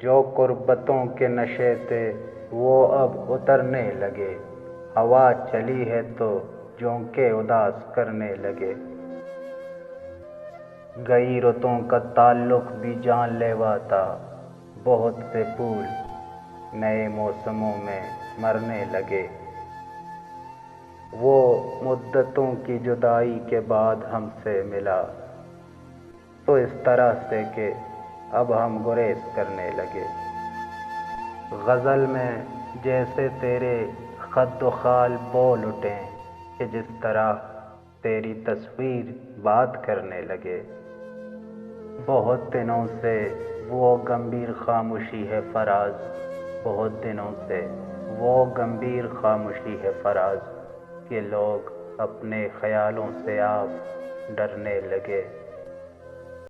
جو قربتوں کے نشے تھے وہ اب اترنے لگے، ہوا چلی ہے تو جھونکے اداس کرنے لگے۔ گئی رتوں کا تعلق بھی جان لیوا تھا، بہت سے پھول نئے موسموں میں مرنے لگے۔ وہ مدتوں کی جدائی کے بعد ہم سے ملا، تو اس طرح سے کہ اب ہم گریز کرنے لگے۔ غزل میں جیسے تیرے خد و خال بول اٹھیں کہ جس طرح تیری تصویر بات کرنے لگے۔ بہت دنوں سے وہ گمبھیر خاموشی ہے فراز، بہت دنوں سے وہ گمبھیر خاموشی ہے فراز کہ لوگ اپنے خیالوں سے آپ ڈرنے لگے۔